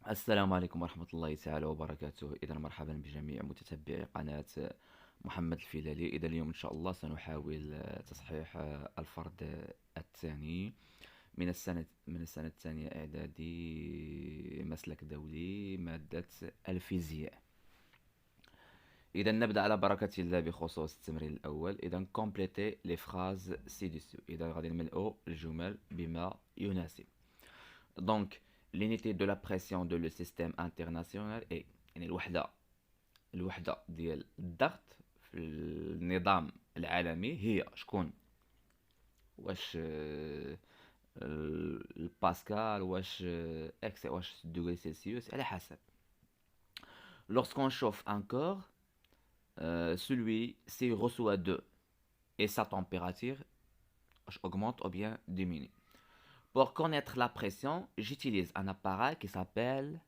السلام عليكم ورحمة الله تعالى وبركاته. إذا مرحبا بجميع متتبعي قناة محمد الفيلالي. إذا اليوم إن شاء الله سنحاول تصحيح الفرد الثاني من السنة الثانية إعدادي مسلك دولي مادة الفيزياء. إذا نبدأ على بركة الله بخصوص التمرين الأول. إذا compléter les phrases ci-dessus. إذا غادي نملأوا الجمل بما يناسب. Donc, l'unité de la pression de le système international est يعني الوحدة ديال الضغط في النظام العالمي هي شكون؟ واش الباسكال، واش اكس، واش دوغري سيلسيوس، على حسب. Lorsqu'on chauffe un corps, celui-ci reçoit de et sa température augmente ou bien diminue. Pour connaître la pression, j'utilise un appareil qui s'appelle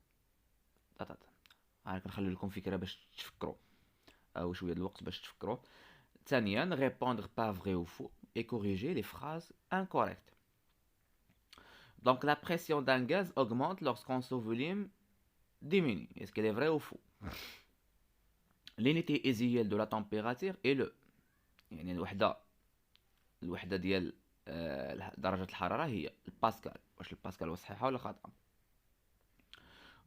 كنخلي لكم فكرة باش تفكروا أو شوية الوقت باش تفكروا. ثانيا, répondre par vrai ou faux et corriger les phrases incorrectes. Donc la pression d'un gaz augmente lorsqu'on son volume diminue. Est-ce qu'elle est vraie ou faux? L'unité usuelle de la température est le يعني الوحدة ديال درجة الحرارة هي الباسكال. واش الباسكال واش صحيحة ولا خاطئة؟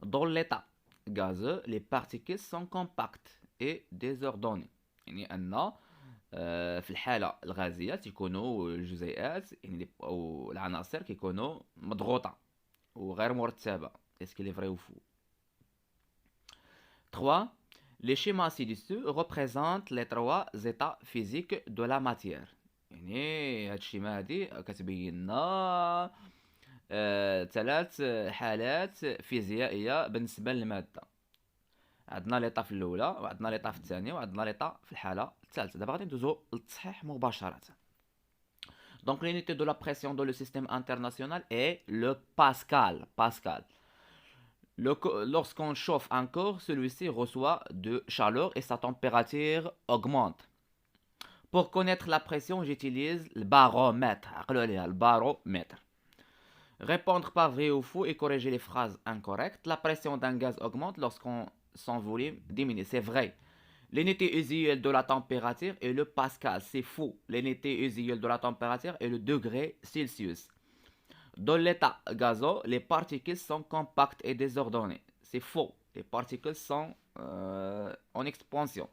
Dans l'état gazeux, les particules sont compactes et désordonnées. يعني أن في الحالة الغازية تيكونوا الجزيئات يعني أو العناصر كيكونوا مضغوطة وغير مرتبة. Est-ce qu'il est vrai ou faux? 3. Les schémas ci-dessus représentent les trois états physiques de la matière. يعني هاد الشيما هادي كتبين لنا ثلاث حالات فيزيائية بالنسبة للمادة. عندنا ليطا في الأولى، وعندنا ليطا في الثانية، وعندنا ليطا في الحالة الثالثة. دابا غادي ندوزو للتصحيح مباشرة. Donc l'unité de la pression dans le système international est le Pascal. Pascal. Lorsqu'on chauffe un corps, celui-ci reçoit de chaleur et sa température augmente. Pour connaître la pression, j'utilise le baromètre. Le baromètre. Répondre par vrai ou faux et corriger les phrases incorrectes. La pression d'un gaz augmente lorsqu'on son volume diminue. C'est vrai. L'unité usuelle de la température est le Pascal. C'est faux. L'unité usuelle de la température est le degré Celsius. Dans l'état gazeux, les particules sont compactes et désordonnées. C'est faux. Les particules sont en expansion.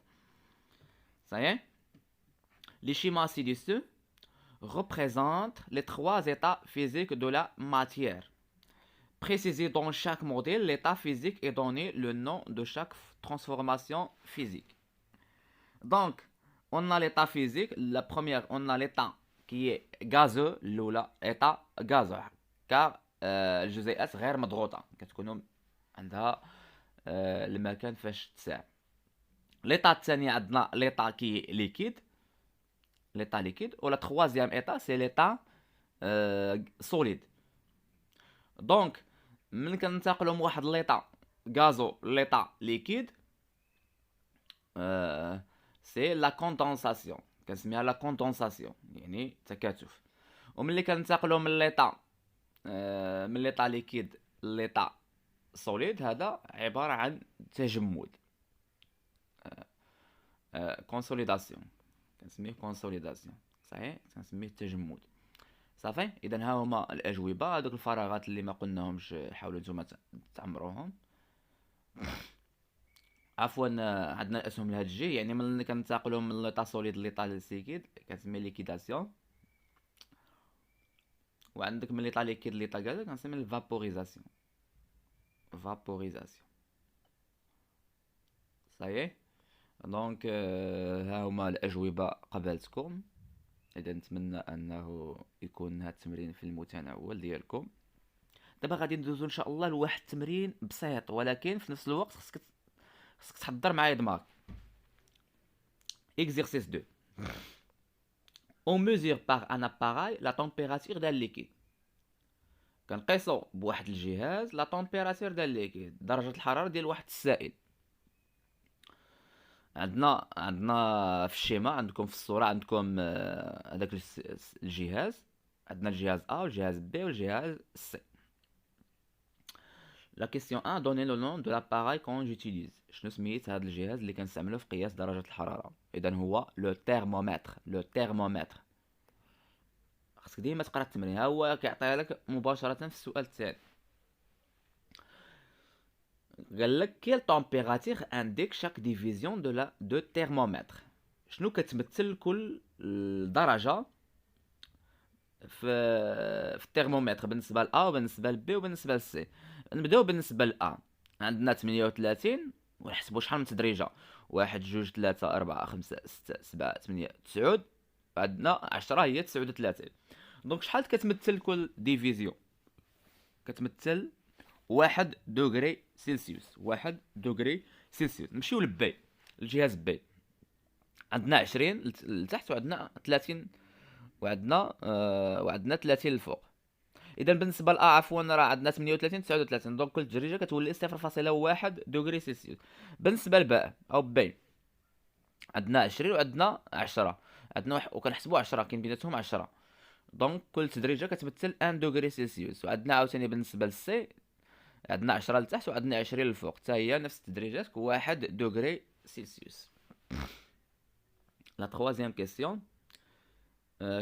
Ça y est? Les schémas ci-dessus représentent les trois états physiques de la matière. Précisé dans chaque modèle, l'état physique est donné le nom de chaque transformation physique. Donc, on a l'état physique. La première, on a l'état qui est gazeux. الأولى état gazeux. car الجزيئات غير مضغوطة كتكون عندها المكان فاش تساع. l'état الثاني عندنا l'état qui est liquide. l'état liquide. و la troisième état c'est l'état solide. Donc من كننتقلوا من واحد l'état gazeux l'état liquide c'est la condensation. كنسميها la condensation يعني تكاثف. وملي كننتقلوا من l'état من ليطا ليكيد ليطا سوليد هذا عبارة عن تجمد. كونسوليداسيون كنسميه كونسوليداسيون. صحيح كنسميه تجمد. صافي. اذا ها هما الاجوبه. هذوك الفراغات اللي ما قلناهمش حاولوا نتوما تعمروهم. عفوا عندنا الاسهم الهجي يعني ملي كننتقلوا من ليطا سوليد ليطا ليكيد كنسميه ليكيداسيون. وعندك من ليطا ليكيد ليطا غاز كنسمي الفابوريزاسيون. فابوريزاسيون. صحيح. دونك ها هما الاجوبه قبلتكم. اذا نتمنى انه يكون هذا التمرين في المتناول ديالكم. دابا غادي ندوزو ان شاء الله لواحد التمرين بسيط ولكن في نفس الوقت خصك تحضر معايا دماغك. Exercice 2. On mesure par un appareil la température d'un liquide. كنقيسو بواحد الجهاز لا تمبيراتور ديال الليكيد درجة الحرارة ديال واحد السائل. عندنا في الشيما عندكم في الصورة عندكم هذاك الجهاز. عندنا الجهاز A والجهاز B والجهاز C. La question 1, donnez le nom de l'appareil qu'on utilise. شنو سميت هذا الجهاز اللي كنستعملو في قياس درجة الحرارة؟ إذا هو لو تيرمومتر. لو تيرمومتر. خاصك ديما تقرا التمرين، ها هو كيعطيها لك مباشرة في السؤال الثاني. قال لك كيل تمبيراتير انديك شاك ديفيزيون دو تيرمومتر. شنو كتمثل كل درجة في الترمومتر بالنسبة ل A وبالنسبة ل B وبالنسبة ل C. نبداو بالنسبة ل A. عندنا 38 ونحسبو شحال من تدريجة، 1 2 3 4 5 6 7 8 9، عندنا 10 هي 39. دونك شحال كتمثل كل ديفيزيون؟ كتمثل 1 دوغري سيلسيوس. 1 دوغري سيلسيوس. نمشيو لبي، الجهاز بي. عندنا 20 لتحت وعندنا 30 وعندنا 30 للفوق. اذا بالنسبه لأ عفوا راه عندنا 38 39، دونك كل تدريجه كتولي 0.1 دوغري سيلسيوس. بالنسبه لباء او بي عندنا 20 وعندنا 10، عندنا وكنحسبوا 10 كاين بيناتهم 10، دونك كل تدريجه كتمثل 1 دوغري سيلسيوس. وعندنا عاوتاني بالنسبه للسي عندنا 10 لتحت وعندنا 20 للفوق، حتى هي نفس التدريجات 1 دوغري سيلسيوس. La troisième question.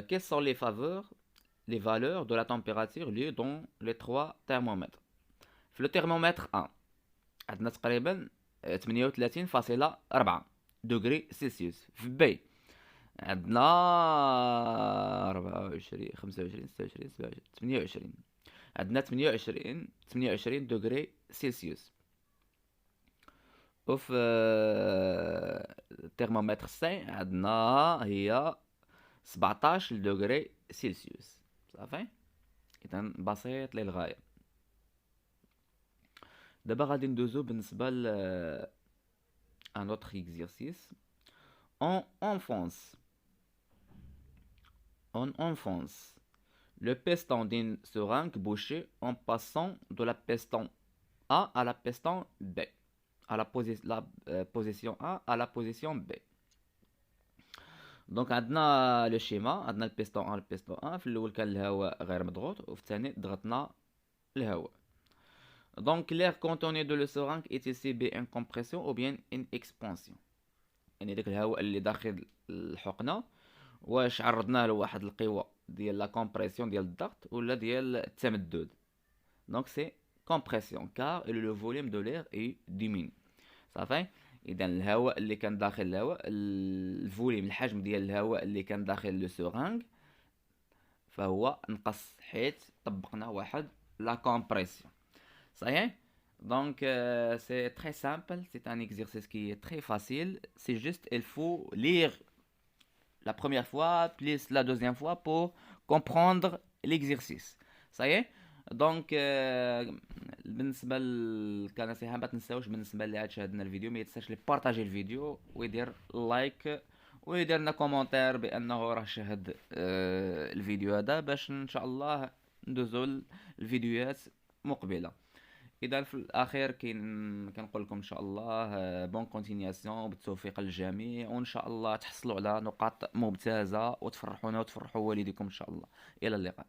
Quelles sont les valeurs de la température liées dans les trois thermomètres? في le thermomètre 1 عندنا تقريبا 38.4 دوغري سيلسيوس. في بي عندنا 24 25 26 27 28، عندنا 28 دوغري سيلسيوس. وفي الترمومتر سي عندنا هي 17 دوغري سيلسيوس. صافي، اذا بسيط للغايه. دابا غادي ندوزو بالنسبه ل ان autre exercice. On enfonce le piston d'une seringue bouchée en passant de la piston A à la piston B, à la position A à la position B. دونك عندنا لو شيما، عندنا البيستون 1 البيستون 1. في الاول كان الهواء غير مضغوط وفي الثاني ضغطنا الهواء. دونك l'air contenu de le seringue est ici une compression ou bien une expansion. يعني داك الهواء اللي داخل الحقنه واش عرضنا له واحد القوه ديال لا كومبريسيون ديال الضغط ولا ديال التمدد. دونك سي كومبريسيون كار لو فوليوم دو لير اي ديمين. صافي، اذا الهواء اللي كان داخل الهواء، الفوليوم الحجم ديال الهواء اللي كان داخل لو سورانغ فهو نقص حيت طبقنا واحد لا كومبريسيون. صحيح. Donc c'est très simple, c'est un exercice qui est très facile, c'est juste il faut lire la première fois plus la deuxième fois pour comprendre l'exercice. Ça y est. دونك بالنسبه للنصيحه ما تنساوش بالنسبه اللي عاد شاهدنا الفيديو ما ينساش لي بارطاجي الفيديو ويدير لايك ويدير لنا كومونتير بانه راه شاهد الفيديو هذا باش ان شاء الله ندوزو الفيديوهات مقبله. اذا في الاخير كنقول لكم ان شاء الله بون كونتينياسيون بالتوفيق للجميع، وان شاء الله تحصلوا على نقاط ممتازه وتفرحونا وتفرحوا والديكم ان شاء الله. الى اللقاء.